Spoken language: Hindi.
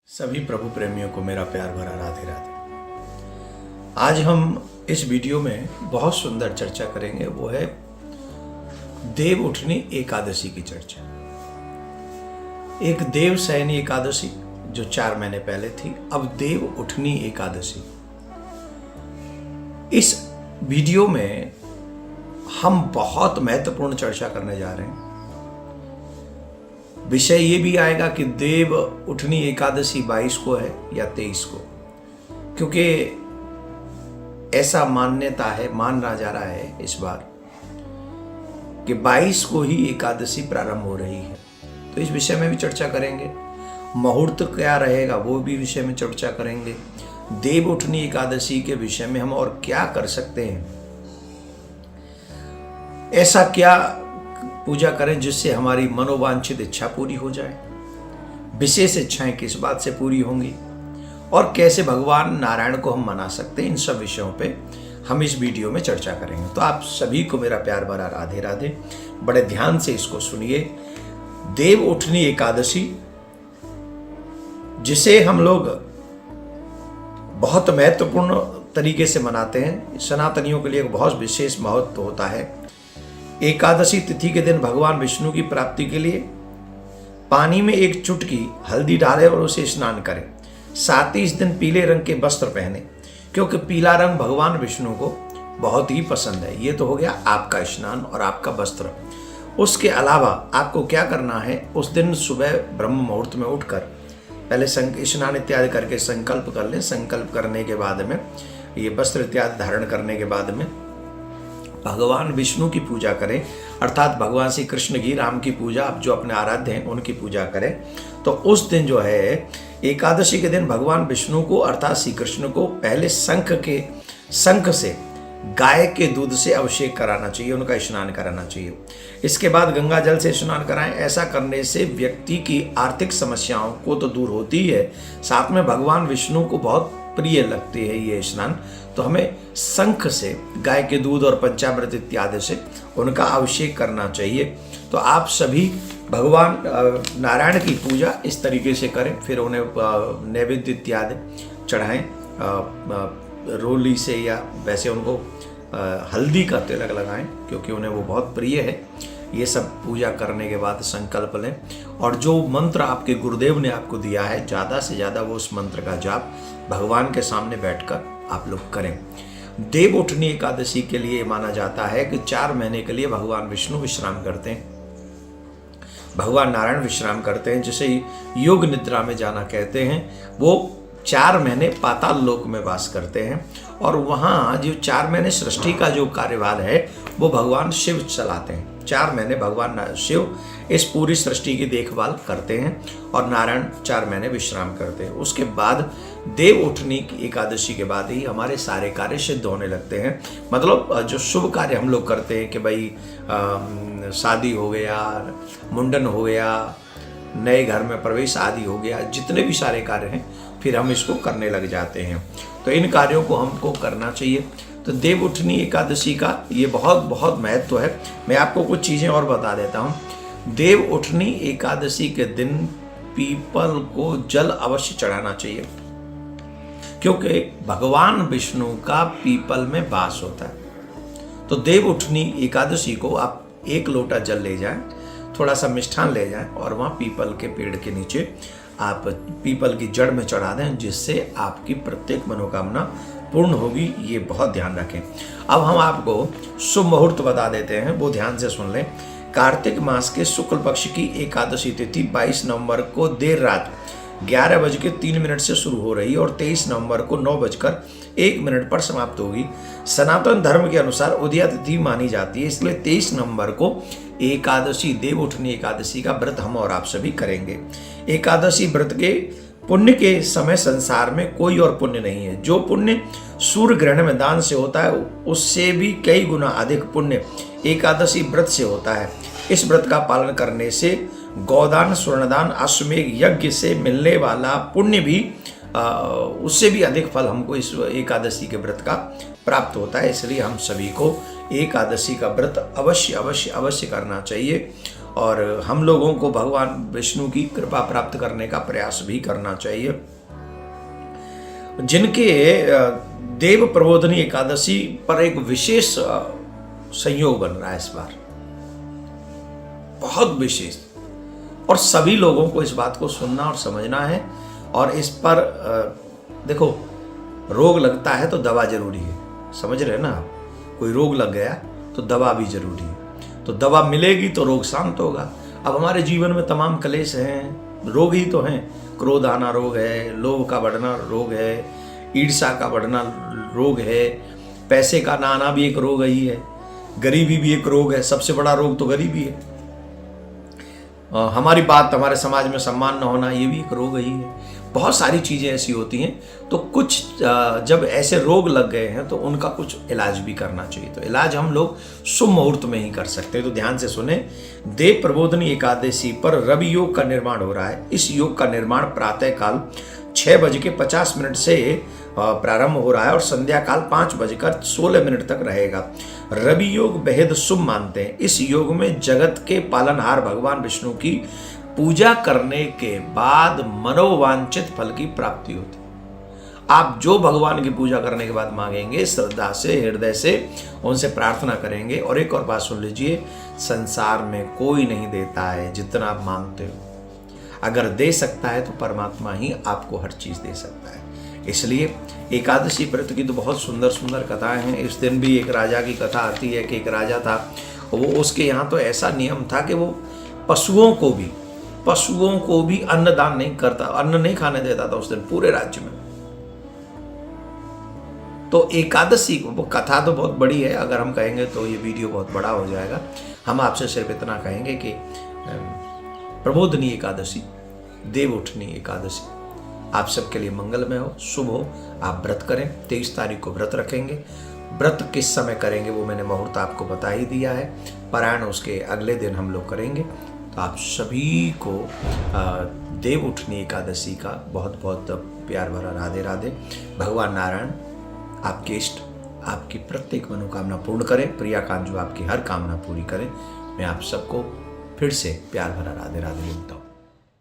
सभी प्रभु प्रेमियों को मेरा प्यार भरा राधे राधे। आज हम इस वीडियो में बहुत सुंदर चर्चा करेंगे, वो है देव उठनी एकादशी की चर्चा। एक देव सैनी एकादशी जो 4 महीने पहले थी, अब देव उठनी एकादशी। इस वीडियो में हम बहुत महत्वपूर्ण चर्चा करने जा रहे हैं। विषय ये भी आएगा कि देव उठनी एकादशी 22 को है या 23 को, क्योंकि ऐसा मान्यता है, माना जा रहा है इस बार कि 22 को ही एकादशी प्रारंभ हो रही है। तो इस विषय में भी चर्चा करेंगे। मुहूर्त क्या रहेगा वो भी विषय में चर्चा करेंगे। देव उठनी एकादशी के विषय में हम और क्या कर सकते हैं, ऐसा क्या पूजा करें जिससे हमारी मनोवांछित इच्छा पूरी हो जाए, विशेष इच्छाएं किस बात से पूरी होंगी, और कैसे भगवान नारायण को हम मना सकते हैं। इन सब विषयों पे हम इस वीडियो में चर्चा करेंगे। तो आप सभी को मेरा प्यार भरा राधे राधे। बड़े ध्यान से इसको सुनिए। देव उठनी एकादशी, जिसे हम लोग बहुत महत्वपूर्ण तरीके से मनाते हैं, सनातनियों के लिए एक बहुत विशेष महत्व होता है। एकादशी तिथि के दिन भगवान विष्णु की प्राप्ति के लिए पानी में एक चुटकी हल्दी डालें और उसे स्नान करें। साथ ही इस दिन पीले रंग के वस्त्र पहने, क्योंकि पीला रंग भगवान विष्णु को बहुत ही पसंद है। ये तो हो गया आपका स्नान और आपका वस्त्र। उसके अलावा आपको क्या करना है, उस दिन सुबह ब्रह्म मुहूर्त में उठकर पहले स्नान इत्यादि करके संकल्प कर लें। संकल्प करने के बाद में ये वस्त्र इत्यादि धारण करने के बाद में भगवान विष्णु की पूजा करें, अर्थात भगवान श्री कृष्ण की, राम की पूजा, आप जो अपने आराध्य हैं उनकी पूजा करें। तो उस दिन जो है एकादशी के दिन भगवान विष्णु को अर्थात श्री कृष्ण को पहले शंख से गाय के दूध से अभिषेक कराना चाहिए, उनका स्नान कराना चाहिए। इसके बाद गंगा जल से स्नान कराएं। ऐसा करने से व्यक्ति की आर्थिक समस्याओं को तो दूर होती है, साथ में भगवान विष्णु को बहुत प्रिय लगते हैं ये स्नान। तो हमें शंख से, गाय के दूध और पंचामृत इत्यादि से उनका अभिषेक करना चाहिए। तो आप सभी भगवान नारायण की पूजा इस तरीके से करें। फिर उन्हें नैवेद्य इत्यादि चढ़ाएं रोली से, या वैसे उनको हल्दी का तिलक लगाएं, क्योंकि उन्हें वो बहुत प्रिय है। ये सब पूजा करने के बाद संकल्प लें, और जो मंत्र आपके गुरुदेव ने आपको दिया है, ज़्यादा से ज़्यादा वो उस मंत्र का जाप भगवान के सामने बैठकर आप लोग करें। देव उठनी एकादशी के लिए माना जाता है कि 4 महीने के लिए भगवान विष्णु विश्राम करते हैं, भगवान नारायण विश्राम करते हैं, जिसे योग निद्रा में जाना कहते हैं। वो 4 महीने पाताल लोक में वास करते हैं, और वहाँ जो 4 महीने सृष्टि का जो कार्यभार है वो भगवान शिव चलाते हैं। 4 महीने भगवान शिव इस पूरी सृष्टि की देखभाल करते हैं, और नारायण 4 महीने विश्राम करते हैं। उसके बाद देव उठनी की एकादशी के बाद ही हमारे सारे कार्य सिद्ध होने लगते हैं। मतलब जो शुभ कार्य हम लोग करते हैं कि भाई शादी हो गया, मुंडन हो गया, नए घर में प्रवेश आदि हो गया, जितने भी सारे कार्य हैं फिर हम इसको करने लग जाते हैं। तो इन कार्यों को हमको करना चाहिए। तो देव उठनी एकादशी का ये बहुत बहुत महत्व है। मैं आपको कुछ चीज़ें और बता देता हूँ। देव उठनी एकादशी के दिन पीपल को जल अवश्य चढ़ाना चाहिए, क्योंकि भगवान विष्णु का पीपल में वास होता है। तो देव उठनी एकादशी को आप 1 लोटा जल ले जाएं, थोड़ा सा मिष्ठान ले जाएं, और वहाँ पीपल के पेड़ के नीचे आप पीपल की जड़ में चढ़ा दें, जिससे आपकी प्रत्येक मनोकामना पूर्ण होगी। ये बहुत ध्यान रखें। अब हम आपको शुभ मुहूर्त बता देते हैं, वो ध्यान से सुन लें। कार्तिक मास के शुक्ल पक्ष की एकादशी तिथि 22 नवंबर को देर रात 11:03 से शुरू हो रही है, और 23 नवंबर को 9:01 पर समाप्त होगी। सनातन धर्म के अनुसार उदया तिथि मानी जाती है, इसलिए 23 नवंबर को एकादशी, देव उठनी एकादशी का व्रत हम और आप सभी करेंगे। एकादशी व्रत के पुण्य के समय संसार में कोई और पुण्य नहीं है। जो पुण्य सूर्य ग्रहण में दान से होता है, उससे भी कई गुना अधिक पुण्य एकादशी व्रत से होता है। इस व्रत का पालन करने से गौदान, स्वर्णदान, अश्वमेध यज्ञ से मिलने वाला पुण्य भी उससे भी अधिक फल हमको इस एकादशी के व्रत का प्राप्त होता है। इसलिए हम सभी को एकादशी का व्रत अवश्य अवश्य अवश्य करना चाहिए। और हम लोगों को भगवान विष्णु की कृपा प्राप्त करने का प्रयास भी करना चाहिए। जिनके देव प्रबोधनी एकादशी पर एक विशेष संयोग बन रहा है इस बार, बहुत विशेष, और सभी लोगों को इस बात को सुनना और समझना है। और इस पर देखो, रोग लगता है तो दवा जरूरी है, समझ रहे ना आप? कोई रोग लग गया तो दवा भी जरूरी है, तो दवा मिलेगी तो रोग शांत होगा। अब हमारे जीवन में तमाम क्लेश हैं, रोग ही तो हैं। क्रोध आना रोग है, लोभ का बढ़ना रोग है, ईर्ष्या का बढ़ना रोग है, पैसे का ना आना भी एक रोग ही है, गरीबी भी एक रोग है। सबसे बड़ा रोग तो गरीबी है। हमारी बात हमारे समाज में सम्मान न होना, ये भी एक रोग ही है। बहुत सारी चीज़ें ऐसी होती हैं। तो कुछ जब ऐसे रोग लग गए हैं तो उनका कुछ इलाज भी करना चाहिए। तो इलाज हम लोग शुभ मुहूर्त में ही कर सकते हैं। तो ध्यान से सुने, देव प्रबोधनी एकादशी पर रवि योग का निर्माण हो रहा है। इस योग का निर्माण प्रातःकाल 6:50 से प्रारंभ हो रहा है और संध्या काल 5:16 तक रहेगा। रवि योग बेहद शुभ मानते हैं। इस योग में जगत के पालनहार भगवान विष्णु की पूजा करने के बाद मनोवांछित फल की प्राप्ति होती है। आप जो भगवान की पूजा करने के बाद मांगेंगे, श्रद्धा से, हृदय से उनसे प्रार्थना करेंगे। और एक और बात सुन लीजिए, संसार में कोई नहीं देता है जितना आप मांगते हो। अगर दे सकता है तो परमात्मा ही आपको हर चीज दे सकता है। इसलिए एकादशी व्रत की तो बहुत सुंदर सुंदर कथाएं हैं। इस दिन भी एक राजा की कथा आती है कि एक राजा था, वो उसके यहाँ तो ऐसा नियम था कि वो पशुओं को भी अन्नदान नहीं करता, अन्न नहीं खाने देता था उस दिन पूरे राज्य में। तो एकादशी वो कथा तो बहुत बड़ी है, अगर हम कहेंगे तो ये वीडियो बहुत बड़ा हो जाएगा। हम आपसे सिर्फ इतना कहेंगे कि प्रबोधनी एकादशी, देव उठनी एकादशी आप सबके लिए मंगलमय हो, शुभ हो। आप व्रत करें। 23 तारीख को व्रत रखेंगे। व्रत किस समय करेंगे वो मैंने मुहूर्त आपको बता ही दिया है। पारायण उसके अगले दिन हम लोग करेंगे। तो आप सभी को देव उठनी एकादशी का बहुत बहुत प्यार भरा राधे राधे। भगवान नारायण आपके इष्ट, आपकी प्रत्येक मनोकामना पूर्ण करें। प्रियाकांत जो आपकी हर कामना पूरी करें। मैं आप सबको फिर से प्यार भरा राधे राधे बोलता हूँ।